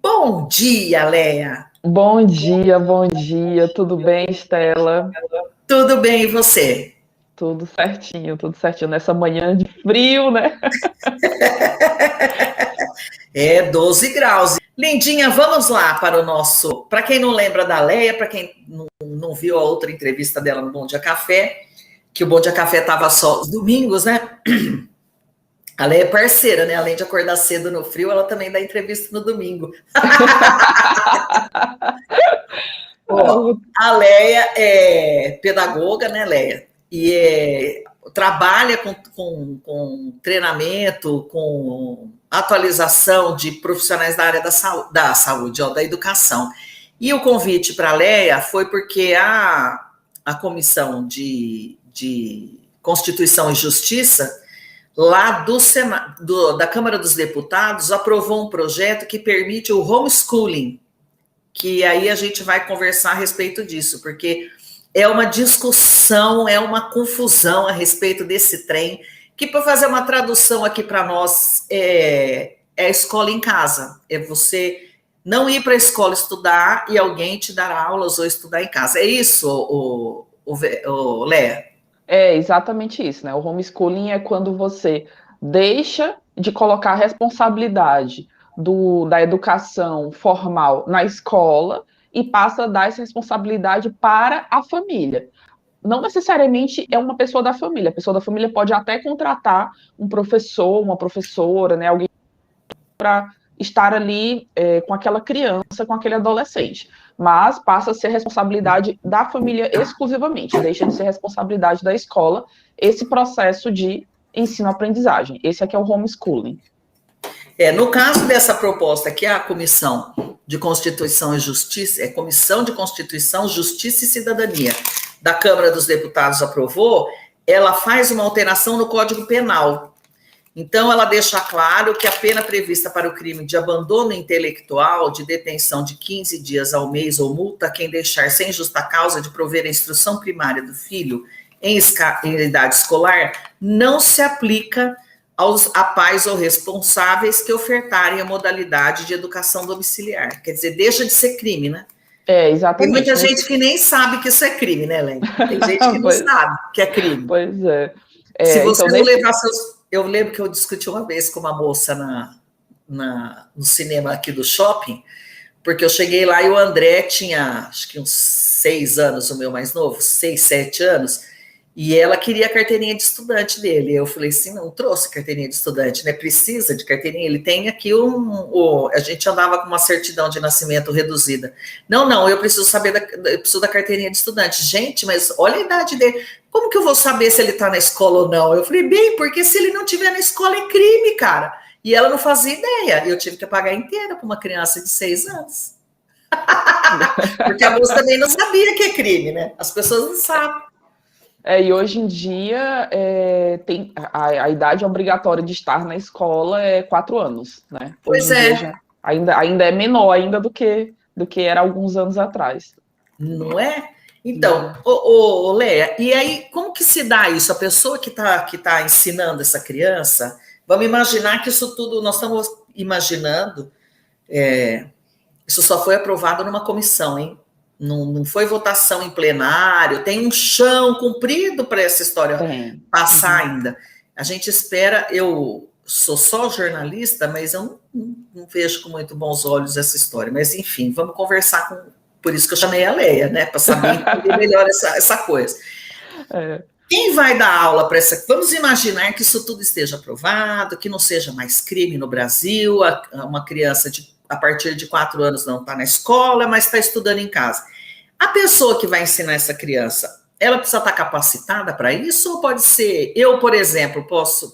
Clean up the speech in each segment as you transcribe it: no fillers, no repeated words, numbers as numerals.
Bom dia, Leia. Bom dia, tudo bem, Estela? Tudo bem e você? Tudo certinho nessa manhã de frio, né? É 12 graus. Lindinha, vamos lá para o nosso. Para quem não lembra da Leia, para quem não viu a outra entrevista dela no Bom Dia Café, que o Bom Dia Café estava só os domingos, né? A Leia é parceira, né? Além de acordar cedo no frio, ela também dá entrevista no domingo. Ó, a Leia é pedagoga, né, Leia? E trabalha com treinamento, com atualização de profissionais da área da saúde, ó, da educação. E o convite para a Leia foi porque a Comissão de Constituição e Justiça, lá da Câmara dos Deputados, aprovou um projeto que permite o homeschooling, que aí a gente vai conversar a respeito disso, porque é uma discussão, é uma confusão a respeito desse trem, que para fazer uma tradução aqui para nós é a escola em casa, é você não ir para a escola estudar e alguém te dar aulas ou estudar em casa. É isso, o Léa? É exatamente isso, né? O homeschooling é quando você deixa de colocar a responsabilidade da educação formal na escola e passa a dar essa responsabilidade para a família. Não necessariamente é uma pessoa da família. A pessoa da família pode até contratar um professor, uma professora, né? Alguém para estar ali com aquela criança, com aquele adolescente. Mas passa a ser responsabilidade da família exclusivamente, deixa de ser responsabilidade da escola esse processo de ensino-aprendizagem. Esse aqui é o homeschooling. No caso dessa proposta que é a Comissão de Constituição e Justiça, é Comissão de Constituição, Justiça e Cidadania, da Câmara dos Deputados aprovou, ela faz uma alteração no Código Penal. Então, ela deixa claro que a pena prevista para o crime de abandono intelectual, de detenção de 15 dias ao mês ou multa a quem deixar sem justa causa de prover a instrução primária do filho em idade escolar, não se aplica a pais ou responsáveis que ofertarem a modalidade de educação domiciliar. Quer dizer, deixa de ser crime, né? Tem Exatamente. muita gente que nem sabe que isso é crime, né, Len? Tem gente que não pois, sabe que é crime. pois é. Se você Então, não levar seus. Eu lembro que eu discuti uma vez com uma moça no cinema aqui do shopping, porque eu cheguei lá e o André tinha, acho que uns 6 anos, o meu mais novo, 6, 7 anos, e ela queria a carteirinha de estudante dele. Eu falei assim, não trouxe carteirinha de estudante, né? Precisa de carteirinha. Ele tem aqui a gente andava com uma certidão de nascimento reduzida. Não, eu preciso saber, eu preciso da carteirinha de estudante. Gente, mas olha a idade dele. Como que eu vou saber se ele está na escola ou não? Eu falei, bem, porque se ele não estiver na escola é crime, cara. E ela não fazia ideia. Eu tive que pagar inteira para uma criança de 6 anos. Porque a moça também não sabia que é crime, né? As pessoas não sabem. E hoje em dia tem a idade obrigatória de estar na escola é 4 anos, né? Hoje Pois em dia é. já ainda é menor ainda do que era alguns anos atrás. Não é? Então, Leia, e aí como que se dá isso? A pessoa que tá ensinando essa criança, vamos imaginar que isso tudo, nós estamos imaginando, isso só foi aprovado numa comissão, hein? Não foi votação em plenário, tem um chão comprido para essa história Tem. passar ainda. A gente espera, eu sou só jornalista, mas eu não vejo com muito bons olhos essa história. Mas, enfim, vamos conversar por isso que eu chamei a Leia, né? Para saber entender melhor essa coisa. Quem vai dar aula para essa. Vamos imaginar que isso tudo esteja aprovado, que não seja mais crime no Brasil, uma criança a partir de 4 anos não está na escola, mas está estudando em casa. A pessoa que vai ensinar essa criança, ela precisa estar capacitada para isso? Ou pode ser, eu, por exemplo,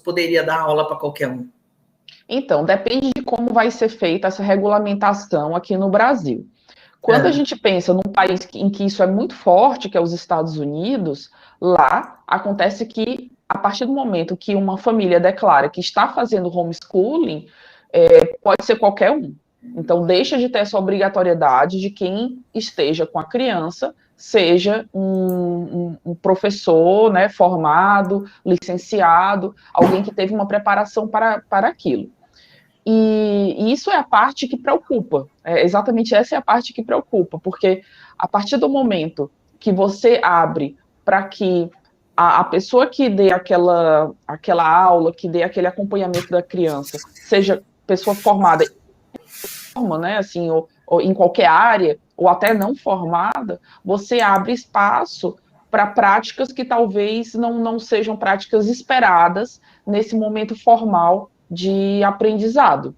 poderia dar aula para qualquer um? Então, depende de como vai ser feita essa regulamentação aqui no Brasil. Quando a gente pensa num país em que isso é muito forte, que é os Estados Unidos, lá acontece que, a partir do momento que uma família declara que está fazendo homeschooling, pode ser qualquer um. Então, deixa de ter essa obrigatoriedade de quem esteja com a criança seja um professor, né, formado, licenciado, alguém que teve uma preparação para aquilo. E isso é a parte que preocupa, exatamente essa é a parte que preocupa, porque a partir do momento que você abre para que a pessoa que dê aquela aula, que dê aquele acompanhamento da criança, seja pessoa formada, né, assim, ou em qualquer área, ou até não formada, você abre espaço para práticas que talvez não sejam práticas esperadas nesse momento formal de aprendizado.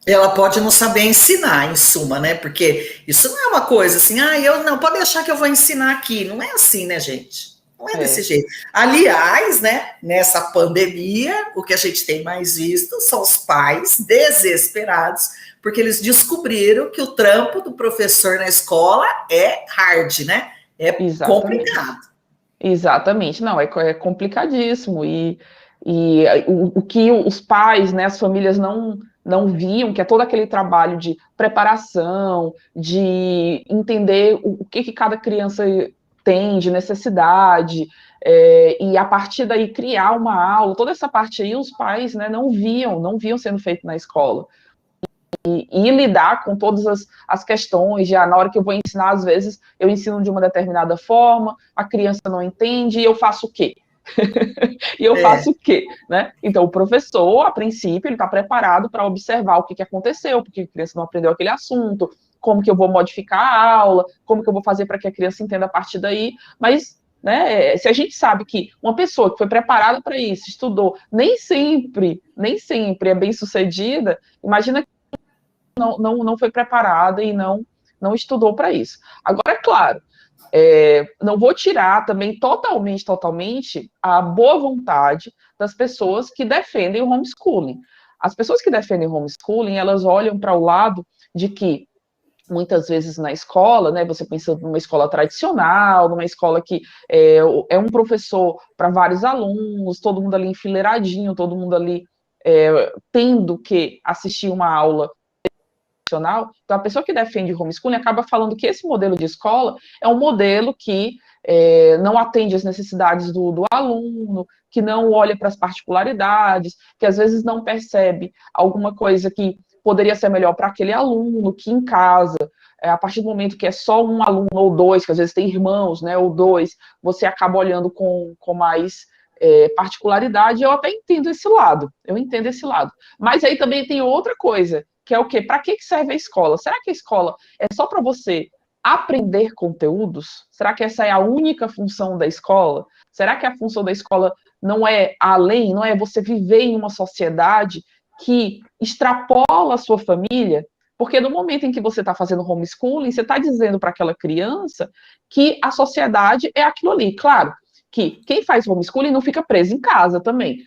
Ela pode não saber ensinar, em suma, né? Porque isso não é uma coisa assim, eu não, pode deixar que eu vou ensinar aqui. Não é assim, né, gente? Não é desse jeito. Aliás, né, nessa pandemia, o que a gente tem mais visto são os pais desesperados, porque eles descobriram que o trampo do professor na escola é hard, né? É Exatamente. complicado. Exatamente. Não, é complicadíssimo. E o que os pais, né, as famílias não viam, que é todo aquele trabalho de preparação, de entender o que cada criança tem de necessidade, e a partir daí criar uma aula, toda essa parte aí os pais, né, não viam sendo feito na escola. E lidar com todas as questões, já na hora que eu vou ensinar, às vezes eu ensino de uma determinada forma, a criança não entende, e eu faço o quê? E eu faço o quê? Né? Então, o professor, a princípio, ele está preparado para observar o que aconteceu, porque a criança não aprendeu aquele assunto, como que eu vou modificar a aula, como que eu vou fazer para que a criança entenda a partir daí, mas né, se a gente sabe que uma pessoa que foi preparada para isso, estudou, nem sempre é bem sucedida, imagina que não foi preparada e não estudou para isso. Agora, é claro, não vou tirar também totalmente a boa vontade das pessoas que defendem o homeschooling. As pessoas que defendem o homeschooling, elas olham para o lado de que muitas vezes na escola, né, você pensa numa escola tradicional, numa escola que é um professor para vários alunos, todo mundo ali enfileiradinho, todo mundo ali tendo que assistir uma aula. Então, a pessoa que defende o homeschooling acaba falando que esse modelo de escola é um modelo que não atende às necessidades do aluno, que não olha para as particularidades, que às vezes não percebe alguma coisa que poderia ser melhor para aquele aluno, que em casa, a partir do momento que é só um aluno ou dois, que às vezes tem irmãos, né, ou dois, você acaba olhando com mais particularidade. Eu até entendo esse lado, Mas aí também tem outra coisa, que é o quê? Para que serve a escola? Será que a escola é só para você aprender conteúdos? Será que essa é a única função da escola? Será que a função da escola não é além, não é você viver em uma sociedade que extrapola a sua família? Porque no momento em que você está fazendo homeschooling, você está dizendo para aquela criança que a sociedade é aquilo ali. Claro que quem faz homeschooling não fica preso em casa também.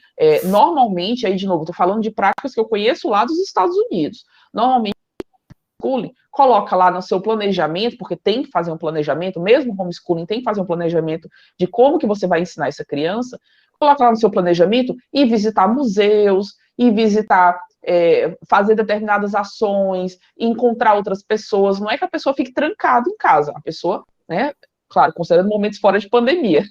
Normalmente, aí de novo, estou falando de práticas que eu conheço lá dos Estados Unidos. Normalmente, homeschooling coloca lá no seu planejamento, porque tem que fazer um planejamento, mesmo homeschooling tem que fazer um planejamento de como que você vai ensinar essa criança, coloca lá no seu planejamento e visitar museus, e visitar, fazer determinadas ações, encontrar outras pessoas. Não é que a pessoa fique trancada em casa, a pessoa, né, claro, considerando momentos fora de pandemia.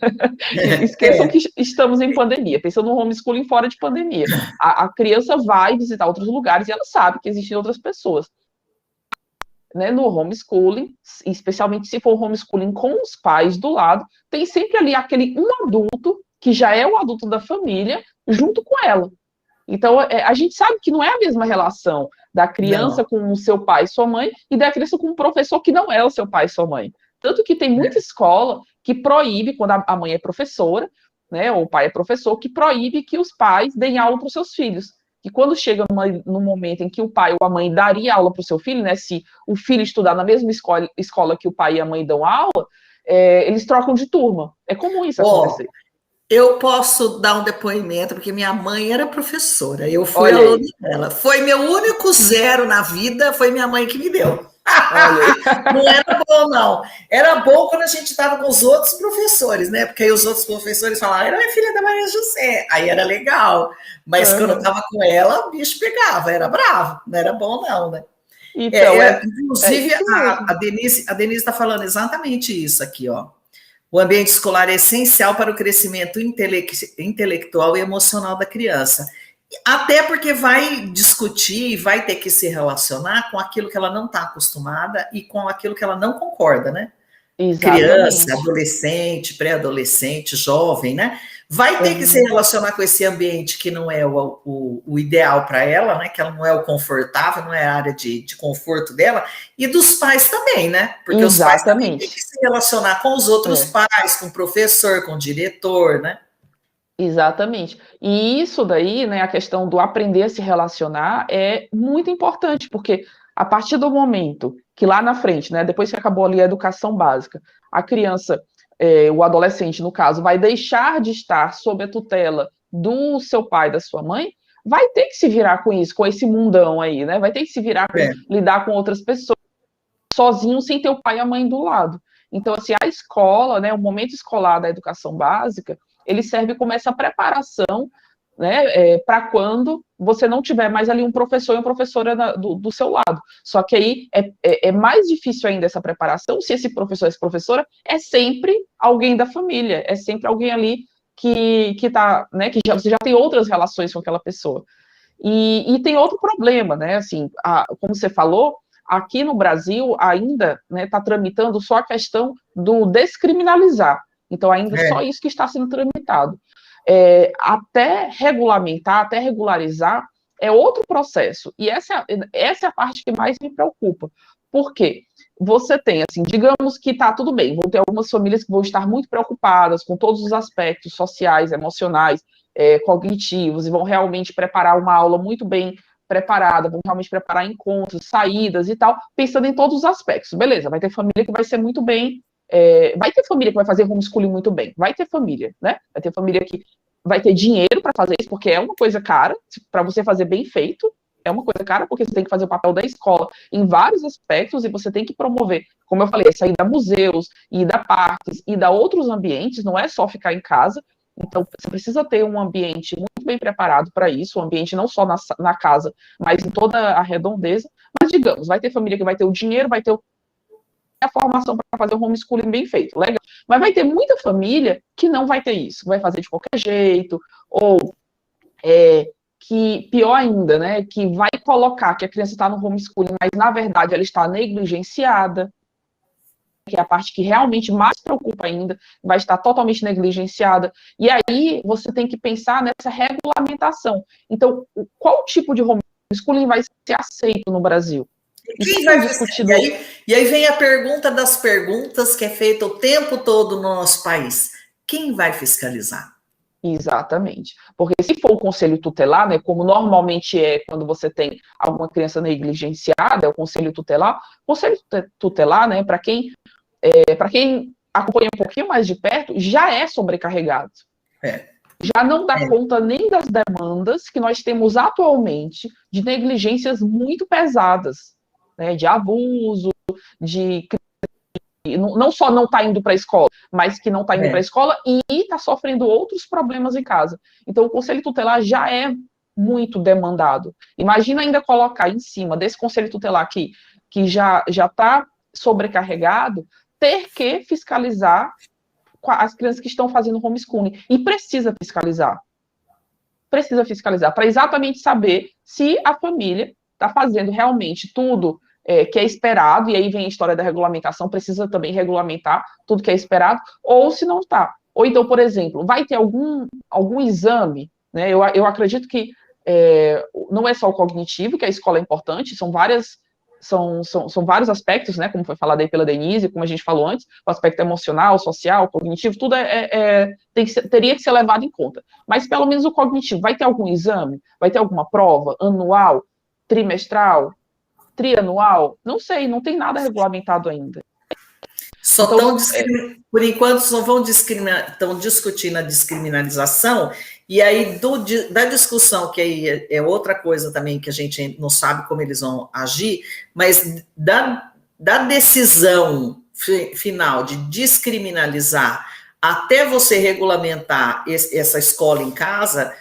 Esqueçam que estamos em pandemia, pensando no homeschooling fora de pandemia. A criança vai visitar outros lugares e ela sabe que existem outras pessoas. Né, no homeschooling, especialmente se for homeschooling com os pais do lado, tem sempre ali aquele um adulto, que já é o adulto da família, junto com ela. Então, a gente sabe que não é a mesma relação da criança com o seu pai e sua mãe e da criança com um professor que não é o seu pai e sua mãe. Tanto que tem muita escola que proíbe, quando a mãe é professora, né, ou o pai é professor, que proíbe que os pais deem aula para os seus filhos. Que quando chega no momento em que o pai ou a mãe daria aula para o seu filho, né, se o filho estudar na mesma escola que o pai e a mãe dão aula, eles trocam de turma. É comum isso acontecer. Eu posso dar um depoimento, porque minha mãe era professora, eu fui aluna dela. Foi meu único zero na vida, foi minha mãe que me deu. Não era bom, não. Era bom quando a gente estava com os outros professores, né? Porque aí os outros professores falavam, era filha da Maria José. Aí era legal. Mas quando eu estava com ela, o bicho pegava, era bravo. Não era bom, não, né? Então, inclusive, a Denise está falando exatamente isso aqui, ó. O ambiente escolar é essencial para o crescimento intelectual e emocional da criança. Até porque vai discutir, vai ter que se relacionar com aquilo que ela não está acostumada e com aquilo que ela não concorda, né? Criança, Exatamente. adolescente, pré-adolescente, jovem, né? Vai ter que se relacionar com esse ambiente que não é o ideal para ela, né? Que ela não é o confortável, não é a área de conforto dela, e dos pais também, né? Porque os pais também têm que Exatamente. se relacionar com os outros É. pais, com o professor, com o diretor, né? Exatamente. E isso daí, né, a questão do aprender a se relacionar é muito importante, porque a partir do momento que lá na frente, né, depois que acabou ali a educação básica, a criança, o adolescente, no caso, vai deixar de estar sob a tutela do seu pai, da sua mãe, vai ter que se virar com isso, com esse mundão aí, né? Vai ter que se virar com É, lidar com outras pessoas sozinho, sem ter o pai e a mãe do lado. Então, assim, a escola, né, o momento escolar da educação básica, ele serve como essa preparação, né, para quando você não tiver mais ali um professor e uma professora do seu lado. Só que aí é mais difícil ainda essa preparação se esse professor, essa professora é sempre alguém da família, é sempre alguém ali que tá, né, você já tem outras relações com aquela pessoa. E tem outro problema, né? Assim, como você falou, aqui no Brasil ainda está, né, tramitando só a questão do descriminalizar. Então, ainda só é. isso que está sendo tramitado. Até regulamentar, até regularizar, é outro processo. E essa é a parte que mais me preocupa. Por quê? Você tem, assim, digamos que está tudo bem, vão ter algumas famílias que vão estar muito preocupadas com todos os aspectos sociais, emocionais, cognitivos, e vão realmente preparar uma aula muito bem preparada, vão realmente preparar encontros, saídas e tal, pensando em todos os aspectos. Beleza, vai ter família que vai ser muito bem, vai ter família que vai fazer homeschooling muito bem, vai ter família, né? Vai ter família que vai ter dinheiro para fazer isso, porque é uma coisa cara, para você fazer bem feito, é uma coisa cara, porque você tem que fazer o papel da escola em vários aspectos e você tem que promover, como eu falei, sair da museus, ir da parques, ir da outros ambientes, não é só ficar em casa. Então, você precisa ter um ambiente muito bem preparado para isso, um ambiente não só na casa, mas em toda a redondeza. Mas, digamos, vai ter família que vai ter o dinheiro, vai ter a formação para fazer um homeschooling bem feito, legal. Mas vai ter muita família que não vai ter isso, vai fazer de qualquer jeito, ou que, pior ainda, né, que vai colocar que a criança está no homeschooling, mas, na verdade, ela está negligenciada, que é a parte que realmente mais preocupa ainda, vai estar totalmente negligenciada. E aí você tem que pensar nessa regulamentação. Então, qual tipo de homeschooling vai ser aceito no Brasil? Isso Quem tem vai fiscalizar? discutido. E aí vem a pergunta das perguntas que é feita o tempo todo no nosso país. Quem vai fiscalizar? Exatamente. Porque se for o conselho tutelar, né, como normalmente é quando você tem alguma criança negligenciada, é o conselho tutelar. O conselho tutelar, né, para quem acompanha um pouquinho mais de perto, já é sobrecarregado. É, Já não dá é, conta nem das demandas que nós temos atualmente de negligências muito pesadas, né, de abuso, de não só não está indo para a escola, mas que não está indo para a é. escola e está sofrendo outros problemas em casa. Então, o conselho tutelar já é muito demandado. Imagina ainda colocar em cima desse conselho tutelar aqui, que já está sobrecarregado, ter que fiscalizar as crianças que estão fazendo homeschooling. E precisa fiscalizar, para exatamente saber se a família está fazendo realmente tudo que é esperado, e aí vem a história da regulamentação, precisa também regulamentar tudo que é esperado, ou se não está. Ou então, por exemplo, vai ter algum exame, né? Eu acredito que não é só o cognitivo, que a escola é importante, são vários aspectos, né, como foi falado aí pela Denise, como a gente falou antes, o aspecto emocional, social, cognitivo, tudo teria que ser levado em conta. Mas pelo menos o cognitivo, vai ter algum exame? Vai ter alguma prova anual, trimestral, trianual? Não sei, não tem nada regulamentado ainda. Só Então, estão, por enquanto, só vão estão discutindo a descriminalização, e aí da discussão, que aí é outra coisa também que a gente não sabe como eles vão agir, mas da decisão final de descriminalizar até você regulamentar essa escola em casa,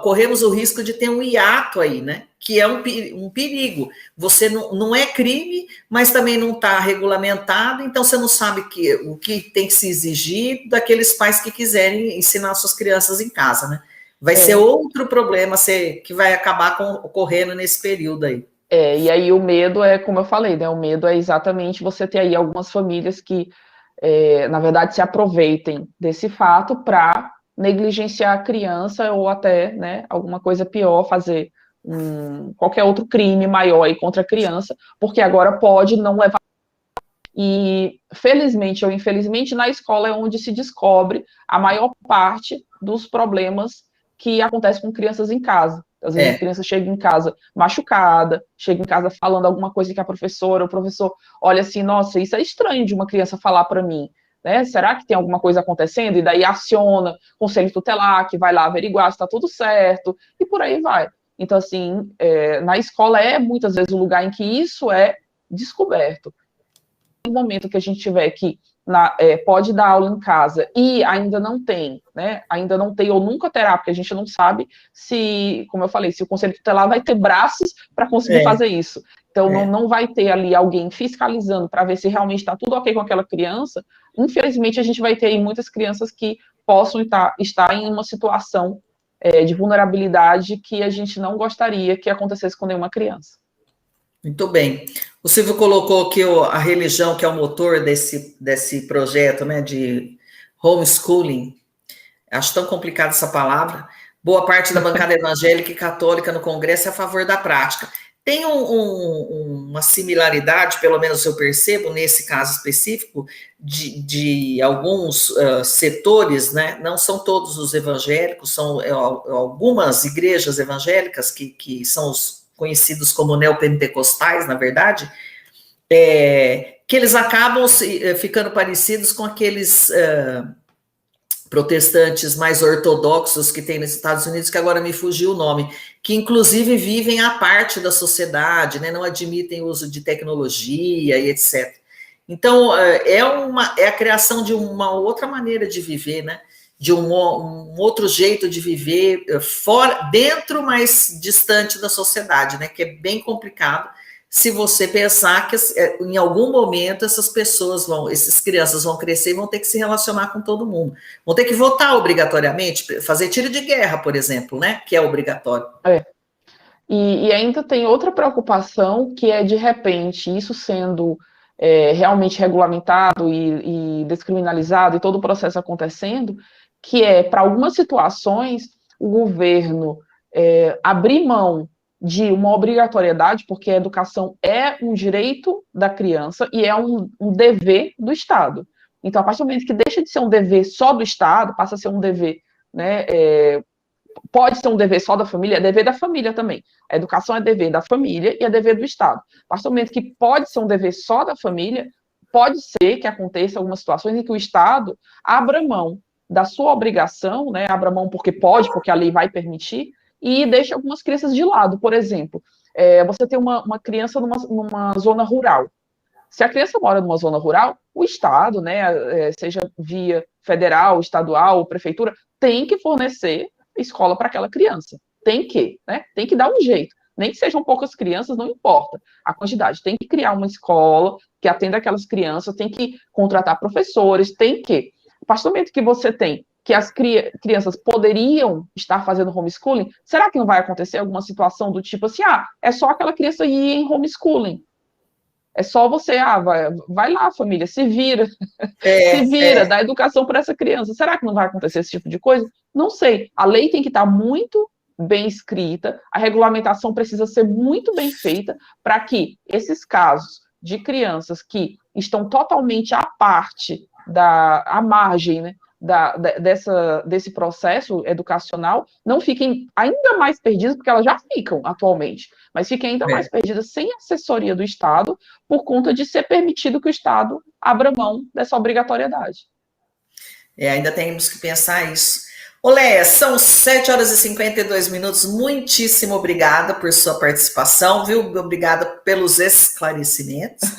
corremos o risco de ter um hiato aí, né? Que é um perigo. Você não é crime, mas também não está regulamentado, então você não sabe o que tem que se exigir daqueles pais que quiserem ensinar suas crianças em casa, né? vai ser outro problema que vai acabar ocorrendo nesse período aí. E aí o medo é, como eu falei, né? O medo é exatamente você ter aí algumas famílias que, na verdade, se aproveitem desse fato para negligenciar a criança ou até, né, alguma coisa pior, fazer qualquer outro crime maior aí contra a criança, porque agora pode não levar. E, felizmente ou infelizmente, na escola é onde se descobre a maior parte dos problemas que acontecem com crianças em casa. Às vezes a criança chega em casa machucada, chega em casa falando alguma coisa que a professora ou o professor olha assim, nossa, isso é estranho de uma criança falar para mim, né? Será que tem alguma coisa acontecendo? E daí aciona o conselho tutelar, que vai lá averiguar se está tudo certo, e por aí vai. Então, assim, na escola é muitas vezes o lugar em que isso é descoberto. No momento que a gente tiver que pode dar aula em casa e ainda não tem, né? Ainda não tem ou nunca terá, porque a gente não sabe se, como eu falei, se o conselho tutelar vai ter braços para conseguir fazer isso. Então, não vai ter ali alguém fiscalizando para ver se realmente está tudo ok com aquela criança. Infelizmente, a gente vai ter aí muitas crianças que possam estar em uma situação de vulnerabilidade que a gente não gostaria que acontecesse com nenhuma criança. Muito bem. O Silvio colocou aqui a religião, que é o motor desse projeto, né, de homeschooling. Acho tão complicada essa palavra. Boa parte da bancada evangélica e católica no Congresso é a favor da prática. Tem uma similaridade, pelo menos eu percebo, nesse caso específico, de alguns setores, né? Não são todos os evangélicos, são algumas igrejas evangélicas que são os conhecidos como neopentecostais, na verdade, que eles acabam ficando parecidos com aqueles protestantes mais ortodoxos que tem nos Estados Unidos, que agora me fugiu o nome, que inclusive vivem à parte da sociedade, né, não admitem o uso de tecnologia e etc. Então, é a criação de uma outra maneira de viver, né? De um outro jeito de viver fora, dentro, mas distante da sociedade, né? Que é bem complicado se você pensar que em algum momento essas crianças vão crescer e vão ter que se relacionar com todo mundo. Vão ter que votar obrigatoriamente, fazer tiro de guerra, por exemplo, né? Que é obrigatório. E ainda tem outra preocupação, que é, de repente, isso sendo realmente regulamentado e descriminalizado, e todo o processo acontecendo, que para algumas situações, o governo abrir mão de uma obrigatoriedade, porque a educação é um direito da criança e é um dever do Estado. Então, a partir do momento que deixa de ser um dever só do Estado, passa a ser um dever, né, pode ser um dever só da família, é dever da família também. A educação é dever da família e é dever do Estado. A partir do momento que pode ser um dever só da família, pode ser que aconteça algumas situações em que o Estado abra mão da sua obrigação, né, abra mão porque pode, porque a lei vai permitir, e deixa algumas crianças de lado. Por exemplo, você tem uma criança numa zona rural. Se a criança mora numa zona rural, o Estado, né, seja via federal, estadual ou prefeitura, tem que fornecer escola para aquela criança. Tem que dar um jeito. Nem que sejam poucas crianças, não importa a quantidade. Tem que criar uma escola que atenda aquelas crianças, tem que contratar professores, tem que. A partir do momento que você tem que as crianças poderiam estar fazendo homeschooling, será que não vai acontecer alguma situação do tipo assim, é só aquela criança ir em homeschooling? É só você, vai lá, família, se vira. Se vira, dá educação para essa criança. Será que não vai acontecer esse tipo de coisa? Não sei. A lei tem que estar muito bem escrita, a regulamentação precisa ser muito bem feita para que esses casos de crianças que estão totalmente à parte, à margem, né, desse processo educacional, não fiquem ainda mais perdidas, porque elas já ficam atualmente, mas fiquem ainda mais perdidas sem assessoria do Estado, por conta de ser permitido que o Estado abra mão dessa obrigatoriedade. Ainda temos que pensar isso. Léa, são 7h52. Muitíssimo obrigada por sua participação, viu? Obrigada pelos esclarecimentos.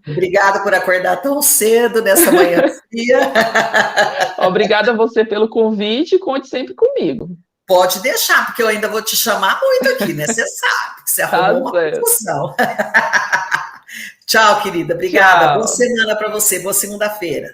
Obrigada por acordar tão cedo nessa manhã fria. Obrigada a você pelo convite, conte sempre comigo. Pode deixar, porque eu ainda vou te chamar muito aqui, né? Você sabe que você arrumou uma confusão. Tchau, querida. Obrigada. Tchau. Boa semana para você. Boa segunda-feira.